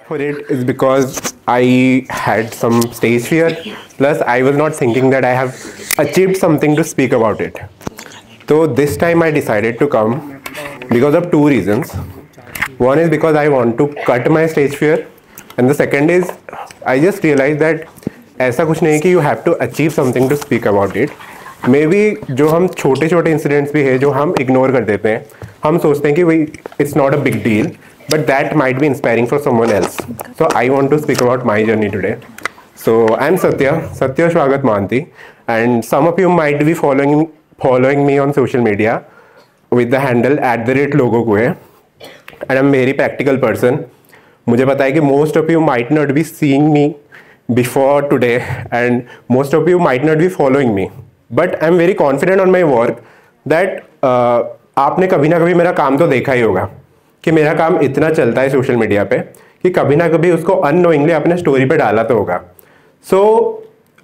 for it is because I had some stage fear. Plus, I was not thinking that I have achieved something to speak about it. So this time I decided to come because of two reasons. One is because I want to cut my stage fear, and the second is I just realized that ऐसा कुछ नहीं कि you have to achieve something to speak about it. May be जो हम छोटे छोटे incidents भी है जो हम इग्नोर कर देते हैं, हम सोचते हैं कि वही it's not a big deal, but that might be inspiring for someone else. So I want to speak about my journey today. So I'm Satya Shwagat Mohanty, and some of you might be following me on social media with the handle @logokuhe, and I'm a very practical person. मुझे पता है कि most of you might not be seeing me before today, and most of you might not be following me, but I'm very confident on my work that आपने कभी ना कभी मेरा काम तो देखा ही होगा कि मेरा काम इतना चलता है सोशल मीडिया पे कि कभी ना कभी उसको अननोइंगली अपने स्टोरी पे डाला तो होगा. So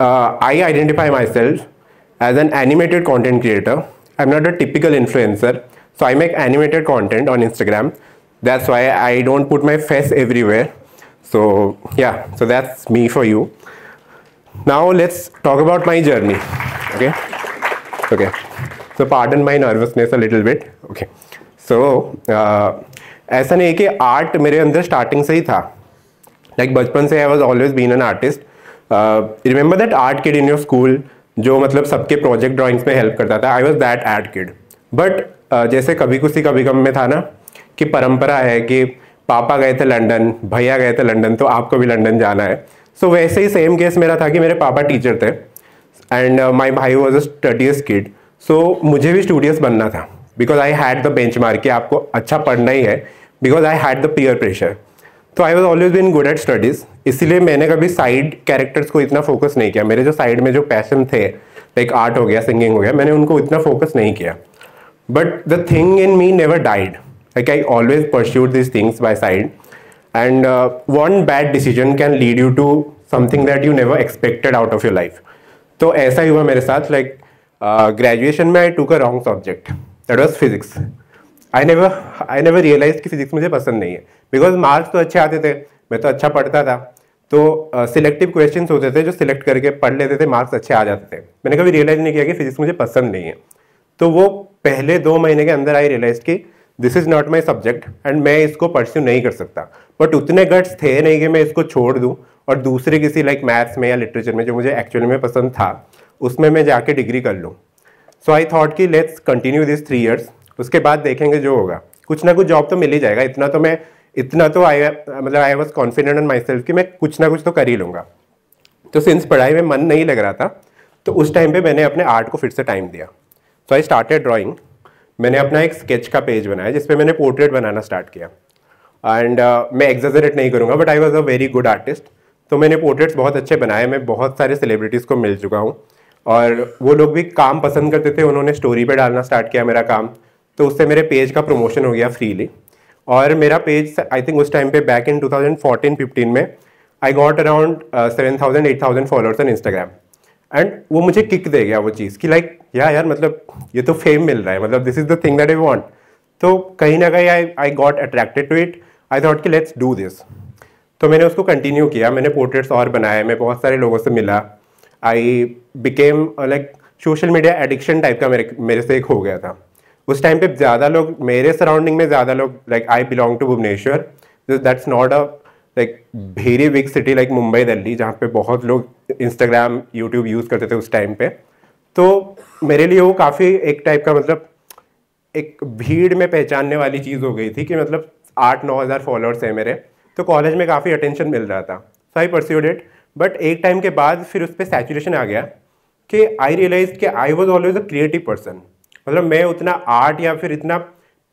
I identify myself as an animated content creator. I am not a typical influencer, so I make animated content on Instagram. That's why I don't put my face everywhere. So yeah, so that's me for you. Now let's talk about my journey. Okay, so pardon my nervousness a little bit. Okay, so ऐसा नहीं है कि art मेरे अंदर starting से ही था. Like बचपन से I was always been an artist. Remember that art kid in your school जो मतलब सबके प्रोजेक्ट ड्राइंग्स में हेल्प करता था. I was that art kid. But जैसे कभी खुशी कभी गम में था ना कि परंपरा है कि पापा गए थे लंदन, भैया गए थे लंदन, तो आपको भी लंदन जाना है. सो वैसे ही सेम केस मेरा था कि मेरे पापा टीचर थे एंड माई भाई was a studies kid. So मुझे भी स्टूडियस बनना था because I had the benchmark कि आपको अच्छा पढ़ना ही है, because I had the peer pressure. तो I was always been good at studies. इसीलिए मैंने कभी साइड कैरेक्टर्स को इतना फोकस नहीं किया. मेरे जो साइड में जो पैशन थे लाइक आर्ट हो गया, सिंगिंग हो गया, मैंने उनको इतना फोकस नहीं किया. But the thing in me never died. Like I always pursued this things by side, and one bad decision can lead you to something that you never expected out of your life. तो ऐसा ही हुआ मेरे साथ. Like graduation में I took a wrong subject, that was physics. I never realise कि physics मुझे पसंद नहीं है, बिकॉज मार्क्स तो अच्छे आते थे, मैं तो अच्छा पढ़ता था. तो सिलेक्टिव क्वेश्चंस होते थे जो सिलेक्ट करके पढ़ लेते थे, मार्क्स अच्छे आ जाते थे. मैंने कभी रियलाइज नहीं किया कि फिजिक्स मुझे पसंद नहीं है. तो वो पहले 2 महीने के अंदर आई रियलाइज कि this is not my subject and मैं इसको परस्यू नहीं कर सकता. बट उतने गट्स थे नहीं कि मैं इसको छोड़ दूँ और दूसरे किसी लाइक मैथ्स में या लिटरेचर में जो मुझे एक्चुअली में पसंद था उसमें मैं जाके डिग्री कर लूँ. सो आई थॉट कि लेट्स कंटिन्यू दिस 3 years. उसके बाद देखेंगे जो होगा, कुछ ना कुछ जॉब तो मिल ही जाएगा. इतना तो I was confident in my self कि मैं कुछ ना कुछ तो कर ही लूँगा. तो सिंस पढ़ाई में मन नहीं लग रहा था तो उस टाइम पे मैंने अपने आर्ट को फिर से टाइम दिया. सो आई स्टार्टेड ड्राइंग. मैंने अपना एक स्केच का पेज बनाया जिसपे मैंने पोर्ट्रेट बनाना स्टार्ट किया. एंड मैं एग्जैजरेट नहीं करूँगा but I was a very good artist. तो मैंने पोर्ट्रेट्स बहुत अच्छे बनाए. मैं बहुत सारे सेलिब्रिटीज़ को मिल चुका हूँ और वो लोग भी काम पसंद करते थे. उन्होंने स्टोरी पे डालना स्टार्ट किया मेरा काम, तो उससे मेरे पेज का प्रमोशन हो गया फ्रीली. और मेरा पेज आई थिंक उस टाइम पे बैक इन 2014-15 में I got around 7,000-8,000 followers on Instagram. And वो मुझे किक दे गया वो चीज़ कि लाइक यार मतलब ये तो फेम मिल रहा है, मतलब this is the thing that I want. तो कहीं ना कहीं I got attracted to it. I thought कि लेट्स डू दिस. तो मैंने उसको कंटिन्यू किया. मैंने पोर्ट्रेट्स और बनाए, मैं बहुत सारे लोगों से मिला. I became like social media addiction type का मेरे से एक हो गया था. उस टाइम पे ज़्यादा लोग मेरे सराउंडिंग में, ज़्यादा लोग like I belong to Bhubaneswar. That's not a like very big city like Mumbai Delhi जहाँ पे बहुत लोग इंस्टाग्राम यूट्यूब यूज़ करते थे उस टाइम पे. तो मेरे लिए वो काफ़ी एक टाइप का मतलब एक भीड़ में पहचानने वाली चीज़ हो गई थी कि मतलब 8-9 हज़ार फॉलोअर्स हैं मेरे. तो कॉलेज में काफ़ी अटेंशन मिल रहा था. सो आई परस्यूड इट. बट एक टाइम के बाद फिर उस पर सैचुरेशन आ गया कि आई रियलाइज कि आई was always a creative person. मतलब मैं उतना आर्ट या फिर इतना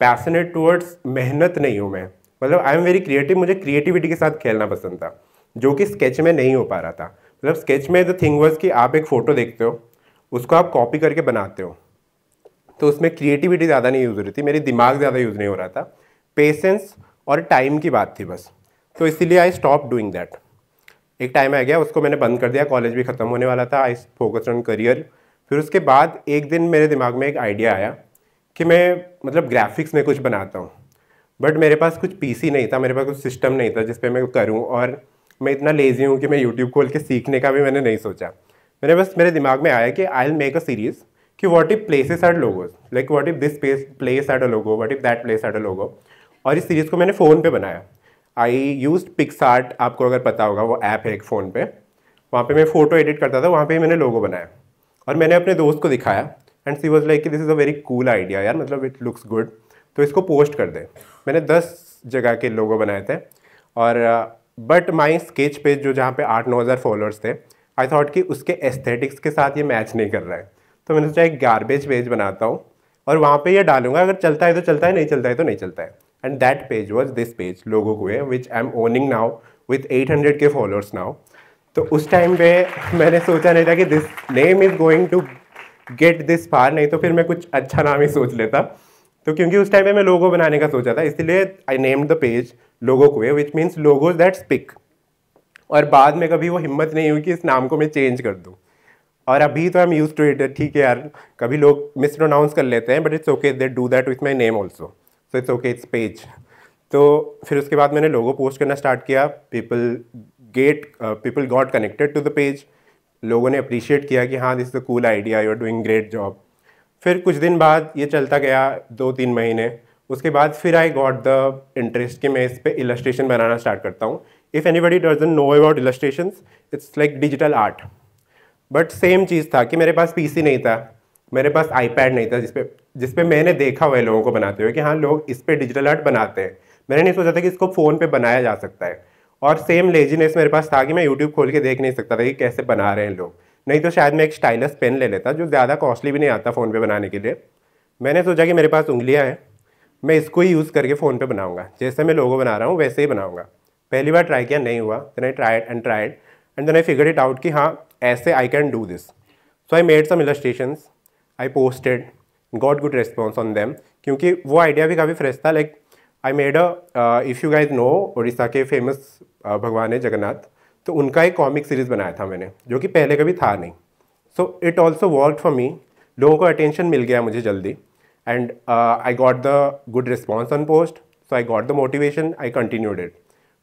पैशनेट टूवर्ड्स मेहनत नहीं हूँ मैं. मतलब आई एम वेरी क्रिएटिव. मुझे क्रिएटिविटी के साथ खेलना पसंद था जो कि स्केच में नहीं हो पा रहा था. मतलब स्केच में द थिंग वाज कि आप एक फ़ोटो देखते हो, उसको आप कॉपी करके बनाते हो, तो उसमें क्रिएटिविटी ज़्यादा नहीं यूज़ हो रही थी. मेरी दिमाग ज़्यादा यूज़ नहीं हो रहा था. पेशेंस और टाइम की बात थी बस. तो इसीलिए आई स्टॉप डूइंग दैट. एक टाइम आ गया, उसको मैंने बंद कर दिया. कॉलेज भी ख़त्म होने वाला था. I focus on career. फिर उसके बाद एक दिन मेरे दिमाग में एक आइडिया आया कि मैं मतलब ग्राफिक्स में कुछ बनाता हूँ. बट मेरे पास कुछ पीसी नहीं था, मेरे पास कुछ सिस्टम नहीं था जिस पे मैं करूँ, और मैं इतना लेजी हूँ कि मैं यूट्यूब खोल के सीखने का भी मैंने नहीं सोचा। मैंने बस मेरे दिमाग में आया कि I will make a series कि what if places are logos, like what if this place at a logo, what if that place at a logo. और इस सीरीज़ को मैंने फ़ोन पे बनाया। आई यूज पिक्सआर्ट, आपको अगर पता होगा वो ऐप है एक फ़ोन पे, वहाँ पे मैं फ़ोटो एडिट करता था, वहाँ पे मैंने लोगो बनाया और मैंने अपने दोस्त को दिखाया and she was like this is a very cool idea यार, मतलब इट लुक्स गुड, तो इसको पोस्ट कर दे। मैंने 10 जगह के लोगो बनाए थे और बट माई स्केच पेज जो जहाँ पे 8-9 हज़ार फॉलोअर्स थे, आई थॉट कि उसके एस्थेटिक्स के साथ ये मैच नहीं कर रहा है, तो मैंने सोचा एक गार्बेज पेज बनाता हूँ और वहाँ पे ये डालूंगा, अगर चलता है तो चलता है, नहीं चलता है तो नहीं चलता है। And that page was this page logo हुए which I am owning now with 800 K followers now. तो उस टाइम पे मैंने सोचा नहीं था कि this name is going to get this far, नहीं तो फिर मैं कुछ अच्छा नाम ही सोच लेता। तो क्योंकि उस टाइम पे मैं लोगो बनाने का सोचा था, इसलिए I named the page logo क्वे which means logos that speak. और बाद में कभी वो हिम्मत नहीं हुई कि इस नाम को मैं चेंज कर दूँ, और अभी तो I am use to it, ठीक है यार, कभी लोग मिस प्रोनाउंस कर लेते हैं but it's okay, they do that with my name also, so it's okay, it's page. तो फिर उसके बाद मैंने लोगो पोस्ट करना स्टार्ट किया, people got connected to the page, लोगों ने अप्रिशिएट किया कि हाँ this is a cool idea, you are doing great job. फिर कुछ दिन बाद ये चलता गया, 2-3 महीने, उसके बाद फिर आई गॉट द इंटरेस्ट कि मैं इस पर इलस्ट्रेशन बनाना स्टार्ट करता हूँ। If anybody doesn't know about illustrations, it's like digital art. But same चीज़ था कि मेरे पास पीसी नहीं था, मेरे पास आईपैड नहीं था जिस पे मैंने देखा हुआ है लोगों को बनाते हुए कि हाँ लोग इस पे डिजिटल आर्ट बनाते हैं। मैंने नहीं सोचा था कि इसको फ़ोन पे बनाया जा सकता है। और सेम लेजीनेस मेरे पास था कि मैं यूट्यूब खोल के देख नहीं सकता था कि कैसे बना रहे हैं लोग, नहीं तो शायद मैं एक स्टाइलस पेन ले लेता जो ज़्यादा कॉस्टली भी नहीं आता फ़ोन पे बनाने के लिए। मैंने सोचा कि मेरे पास उंगलियाँ हैं, मैं इसको ही यूज़ करके फ़ोन पे बनाऊंगा, जैसे मैं लोगो बना रहा हूँ वैसे ही बनाऊंगा। पहली बार ट्राई किया, नहीं हुआ, then I tried and then I figured it out कि हाँ ऐसे I can do this. So I made some illustrations, I posted, got good response on them, क्योंकि वो आइडिया भी काफ़ी फ्रेश था। Like I made if you guys know, Orissa के famous भगवान है जगन्नाथ, तो उनका एक कॉमिक सीरीज़ बनाया था मैंने, जो कि पहले कभी था नहीं। So it also work for me, लोगों को अटेंशन मिल गया मुझे जल्दी, and I got the good response on post, so I got the motivation, I continued it.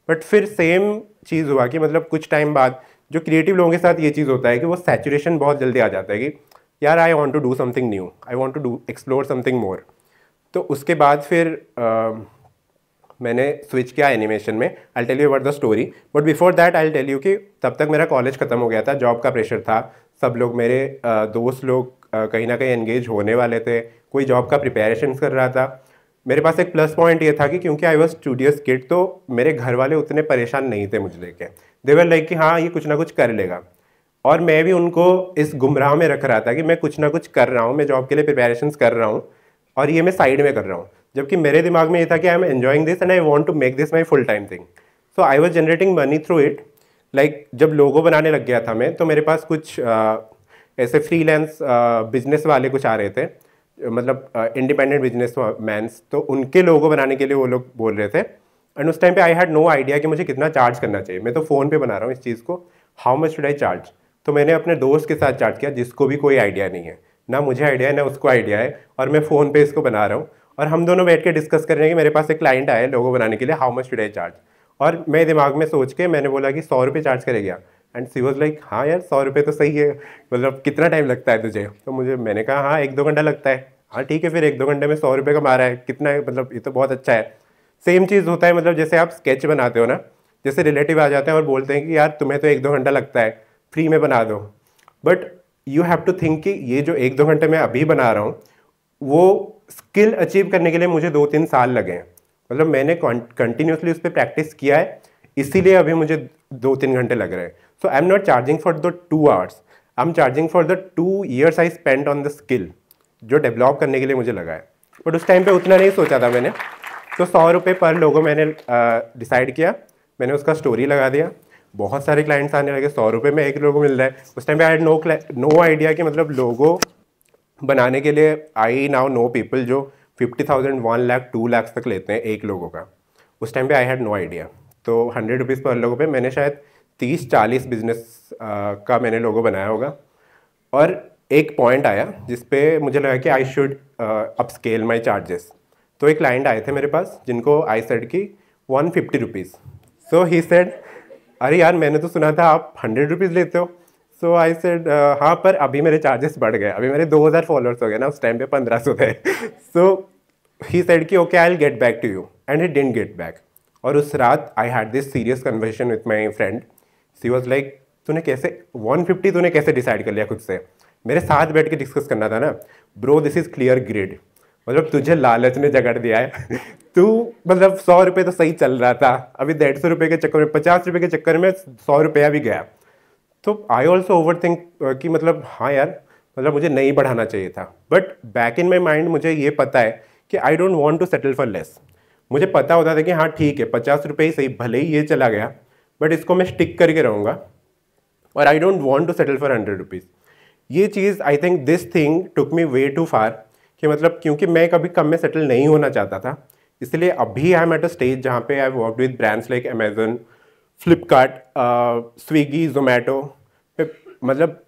But फिर सेम चीज़ हुआ कि मतलब कुछ टाइम बाद जो क्रिएटिव लोगों के साथ ये चीज़ होता है कि वो सैचुरेशन बहुत जल्दी आ जाता है कि यार I want to do something new, I want to do explore something more. तो उसके बाद फिर मैंने स्विच किया एनिमेशन में। I tell you about the story, but before that I tell you कि तब तक मेरा कॉलेज ख़त्म हो गया था, जॉब का प्रेशर था, सब लोग मेरे दोस्त लोग कहीं ना कहीं एंगेज होने वाले थे, कोई जॉब का प्रिपरेशन कर रहा था। मेरे पास एक प्लस पॉइंट ये था कि क्योंकि आई वॉज स्टूडियस किड, तो मेरे घर वाले उतने परेशान नहीं थे मुझे लेके, दे वर लाइक कि हाँ ये कुछ ना कुछ कर लेगा। और मैं भी उनको इस गुमराह में रख रहा था कि मैं कुछ ना कुछ कर रहा हूँ, मैं जॉब के लिए प्रिपरेशंस कर रहा हूँ और ये मैं साइड में कर रहा हूँ, जबकि मेरे दिमाग में ये था कि I am enjoying this and I want to make this my full time thing. So I was generating money through it. Like जब लोगो बनाने लग गया था मैं, तो मेरे पास कुछ ऐसे फ्रीलांस बिजनेस वाले कुछ आ रहे थे, मतलब इंडिपेंडेंट बिजनेस मैन्स, तो उनके लोगो बनाने के लिए वो लोग बोल रहे थे। एंड उस टाइम पे आई हैड नो आइडिया कि मुझे कितना चार्ज करना चाहिए, मैं तो फ़ोन पे बना रहा हूँ इस चीज़ को, how much should I charge. तो मैंने अपने दोस्त के साथ चार्ज किया जिसको भी कोई आइडिया नहीं है, ना मुझे आइडिया है ना उसको आइडिया है, और मैं फ़ोन पे इसको बना रहा हूँ और हम दोनों बैठ के डिस्कस कर रहे हैं कि मेरे पास एक क्लाइंट आया है लोगो बनाने के लिए, how much should I charge. और मैं दिमाग में सोच के मैंने बोला कि 100 रुपये चार्ज करेगा, एंड सी वॉज लाइक हाँ यार 100 रुपये तो सही है, मतलब कितना टाइम लगता है तुझे, तो मैंने कहा हाँ 1-2 घंटा लगता है। हाँ ठीक है, फिर 1-2 घंटे में 100 रुपये कमा रहा है, कितना है, मतलब ये तो बहुत अच्छा है। सेम चीज़ होता है, मतलब जैसे आप स्केच बनाते हो ना, जैसे रिलेटिव आ जाते हैं और बोलते हैं कि यार तुम्हें तो 1-2 घंटा लगता है, फ्री में बना दो, but you have to think कि ये जो 1-2 घंटे में अभी बना रहा हूँ, वो स्किल अचीव करने के लिए मुझे 2-3 साल लगे हैं। मतलब मैंने कंटिन्यूसली उस पर प्रैक्टिस किया है, इसीलिए अभी मुझे 2-3 घंटे लग रहे हैं। So I am not charging for the 2 hours, I am charging for the 2 years I spend on the skill जो डेवलप करने के लिए मुझे लगा है। बट उस टाइम पे उतना नहीं सोचा था मैंने, तो 100 रुपये पर लोगो मैंने डिसाइड किया, मैंने उसका स्टोरी लगा दिया, बहुत सारे क्लाइंट्स आने लगे, 100 रुपये में एक लोगो मिल रहा है। उस टाइम पे आई हैड नो आइडिया कि मतलब लोगो बनाने के लिए आई नाउ नो पीपल जो 50,000, 1 लाख, 2 लाख तक लेते हैं एक लोगों का। उस टाइम पे आई हैड नो आइडिया। तो 100 रुपीज़ पर लोगों पे मैंने शायद 30-40 बिजनेस का मैंने लोगो बनाया होगा। और एक पॉइंट आया जिस पे मुझे लगा कि I should upscale my charges. तो एक क्लाइंट आए थे मेरे पास जिनको आई सेड कि 150 रुपीज़। सो ही सेड अरे यार मैंने तो सुना था आप 100 रुपीज़ लेते हो। सो आई सेड हाँ पर अभी मेरे चार्जेस बढ़ गए, अभी मेरे 2000 फॉलोअर्स हो गए ना, उस टाइम पे 1500 थे। सो ही सेड कि okay I will get back to you and he didn't get back. और उस रात I had this serious conversation with my friend. She was like तूने कैसे 150 तूने कैसे डिसाइड कर लिया खुद से? मेरे साथ बैठ के डिस्कस करना था ना। Bro this is clear grid, मतलब तुझे लालच ने जगड़ दिया है। तू मतलब 100 रुपये तो सही चल रहा था, अभी 150 रुपये के चक्कर में 50 रुपये के चक्कर में 100 रुपया भी गया। तो आई ऑल्सो ओवर थिंक कि मतलब हाँ यार मतलब मुझे नहीं बढ़ाना चाहिए था। But back in my mind मुझे ये पता है कि I don't want to settle for less. मुझे पता होता था कि हाँ ठीक है 50 रुपये ही सही, भले ही ये चला गया बट इसको मैं स्टिक करके रहूँगा, और I don't want to settle for 100 rupees. ये चीज़ I think this thing took me way too far कि मतलब क्योंकि मैं कभी कम में सेटल नहीं होना चाहता था, इसलिए अभी I am at a stage जहाँ पे I work with brands like Amazon, Flipkart, Swiggy, Zomato. मतलब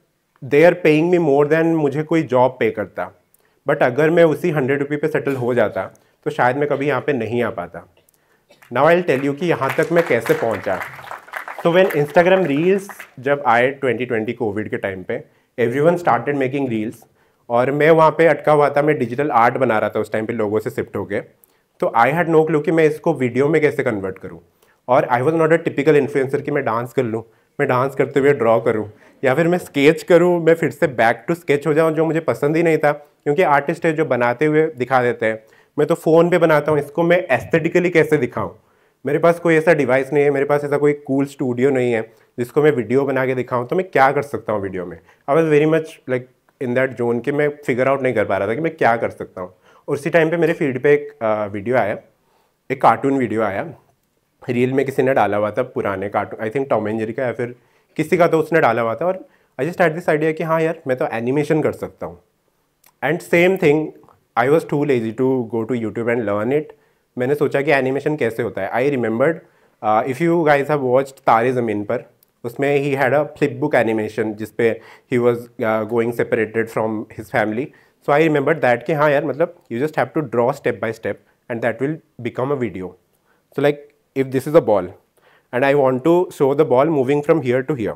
they are paying me more than मुझे कोई जॉब पे करता। बट अगर मैं उसी 100 रुपये पे सेटल हो जाता तो शायद मैं कभी यहाँ पे नहीं आ पाता। Now I will tell you कि यहाँ तक मैं कैसे पहुँचा। तो व्हेन इंस्टाग्राम रील्स जब आए 2020 कोविड के टाइम पे, एवरीवन स्टार्टेड मेकिंग रील्स, और मैं वहाँ पे अटका हुआ था, मैं डिजिटल आर्ट बना रहा था उस टाइम पे लोगों से शिफ्ट होके। तो आई हैड नो क्लू कि मैं इसको वीडियो में कैसे कन्वर्ट करूँ। और I was not a typical influencer कि मैं डांस कर लूँ, मैं डांस करते हुए ड्रॉ करूँ, या फिर मैं स्केच करूँ, मैं फिर से बैक टू स्केच हो जाऊँ, जो मुझे पसंद ही नहीं था। क्योंकि आर्टिस्ट है जो बनाते हुए दिखा देते हैं, मैं तो फ़ोन पे बनाता हूँ, इसको मैं एस्थेटिकली कैसे दिखाऊँ। मेरे पास कोई ऐसा डिवाइस नहीं है, मेरे पास ऐसा कोई कूल स्टूडियो नहीं है जिसको मैं वीडियो बना के दिखाऊँ। तो मैं क्या कर सकता हूँ वीडियो में? I was very much like in that zone कि मैं फिगर आउट नहीं कर पा रहा था कि मैं क्या कर सकता हूँ। और उसी टाइम पे मेरे फीड पे एक वीडियो आया, एक कार्टून वीडियो आया, रील में किसी ने डाला हुआ था, पुराने cartoon, I think Tom and Jerry का या फिर किसी का, तो उसने डाला हुआ था। और I just had this idea कि हाँ यार मैं तो एनिमेशन कर सकता हूँ। And same thing, I was too lazy to go to YouTube and learn it. मैंने सोचा कि एनिमेशन कैसे होता है। I remembered if you guys have watched Taare Zameen Par, उसमें he had a flip book animation जिसपे he was going separated from his family. So I remember that कि हाँ यार मतलब you just have to draw step by step and that will become a video. So like if this is a ball and I want to show the ball moving from here to here,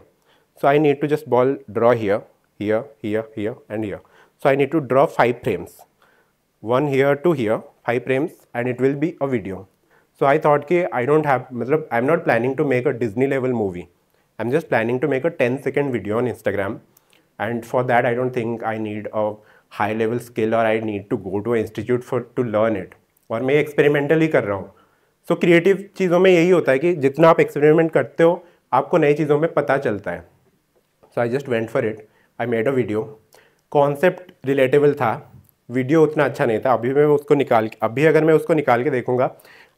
so I need to just draw here, here, here, here and here. So I need to draw 5 frames, one here to here, 5 frames, and it will be a video. So I thought कि I don't have, मतलब I'm not planning to make a Disney level movie. I'm just planning to make a 10-second video on Instagram, and for that I don't think I need a high level skill or I need to go to an institute for to learn it. और मैं experimental ही कर रहा हूँ। So creative चीज़ों में यही होता है कि जितना आप एक्सपेरिमेंट करते हो आपको नई चीज़ों में पता चलता है। So I just went for it, I made a video. Concept relatable था, वीडियो उतना अच्छा नहीं था। अभी अगर मैं उसको निकाल के देखूंगा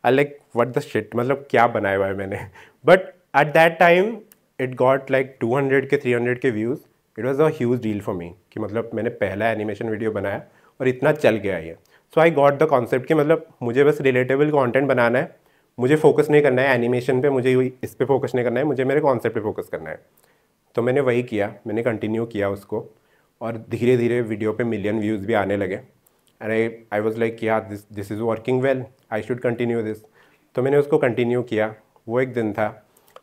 I like what the shit, मतलब क्या बनाया हुआ है मैंने। But at that time it got like 200 के 300 के views. It was a huge deal for me कि मतलब मैंने पहला एनिमेशन वीडियो बनाया और इतना चल गया ये। सो आई गॉट द कॉन्सेप्ट कि मतलब मुझे बस रिलेटेबल कंटेंट बनाना है, मुझे फोकस नहीं करना है एनिमेशन पे, मुझे इस पे फोकस नहीं करना है, मुझे मेरे कॉन्सेप्ट पे फोकस करना है। तो मैंने वही किया, मैंने कंटिन्यू किया उसको, और धीरे धीरे वीडियो पे मिलियन व्यूज़ भी आने लगे। एंड आई वाज लाइक यार this is working well, I should continue this. तो मैंने उसको कंटिन्यू किया। वो एक दिन था,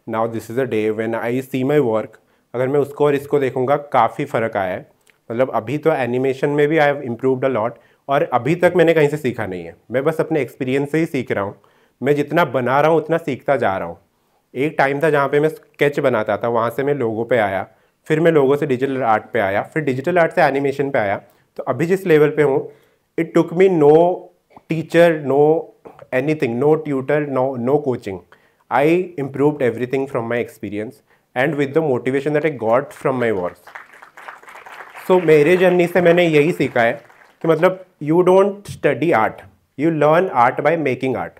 now this is a day when I see my work. अगर मैं उसको और इसको देखूँगा काफ़ी फ़र्क आया है। मतलब अभी तो एनिमेशन में भी I have improved a lot, और अभी तक मैंने कहीं से सीखा नहीं है, मैं बस अपने एक्सपीरियंस से ही सीख रहा हूँ। मैं जितना बना रहा हूँ उतना सीखता जा रहा हूँ। एक टाइम था जहाँ पे मैं स्केच बनाता था, वहाँ से मैं लोगो पे आया, फिर मैं लोगो से डिजिटल आर्ट पे आया, फिर डिजिटल आर्ट से एनिमेशन पे आया। तो अभी जिस लेवल पे हूँ, it took me no teacher, no anything, no tutor, no coaching. I improved everything from my experience and with the motivation that I got from my work. So मेरे journey से मैंने यही सीखा है कि मतलब you don't study art, you learn art by making art.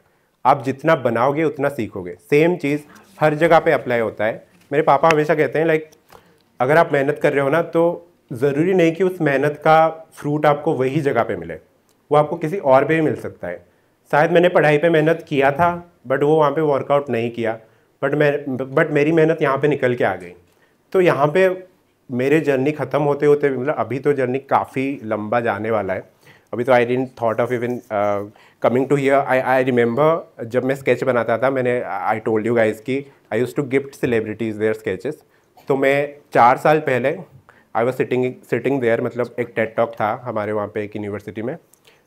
आप जितना बनाओगे उतना सीखोगे। सेम चीज़ हर जगह पे अप्लाई होता है। मेरे पापा हमेशा कहते हैं लाइक अगर आप मेहनत कर रहे हो ना, तो ज़रूरी नहीं कि उस मेहनत का फ्रूट आपको वही जगह पे मिले, वो आपको किसी और पे भी मिल सकता है। शायद मैंने पढ़ाई पे मेहनत किया था बट वो वहाँ पे वर्कआउट नहीं किया, बट मेरी मेहनत यहाँ पे निकल के आ गई। तो यहाँ पे मेरे जर्नी ख़त्म होते होते, मतलब अभी तो जर्नी काफ़ी लंबा जाने वाला है, अभी तो I didn't thought of even coming to here. I remember जब मैं स्केच बनाता था, मैंने आई टोल्ड यू गाइज कि I used to gift celebrities their sketches. तो मैं 4 साल पहले आई वॉज सिटिंग देयर, मतलब एक टेड टॉक था हमारे वहाँ पे एक यूनिवर्सिटी में,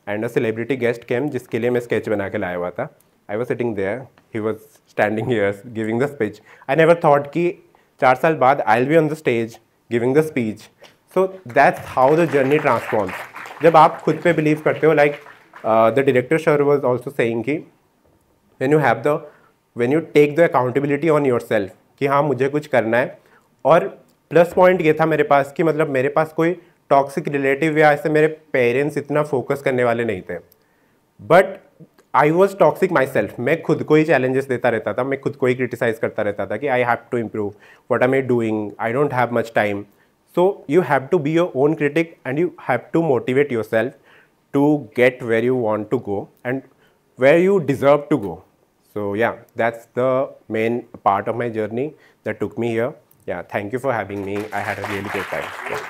and a celebrity guest came जिसके लिए मैं स्केच बना के लाया हुआ था. I was sitting there, he was standing here giving the speech. I never thought कि 4 साल बाद I will be on the stage giving the speech. So that's how the journey transforms. जब आप खुद पे बिलीव करते हो, like the director sir was also saying कि when you take the accountability on yourself कि हाँ मुझे कुछ करना है. और प्लस पॉइंट ये था मेरे पास कि मतलब मेरे पास कोई टॉक्सिक रिलेटिव या ऐसे मेरे पेरेंट्स इतना फोकस करने वाले नहीं थे. But I was toxic my self. मैं खुद को ही चैलेंजेस देता रहता था, मैं खुद को ही क्रिटिसाइज करता रहता था कि I have to improve, what am I doing, I don't have much time. So you have to be your own critic and you have to motivate yourself to get where you want to go and where you deserve to go. So yeah, that's the main part of my journey that took me here. Yeah, thank you for having me. I had a really great time. Yeah.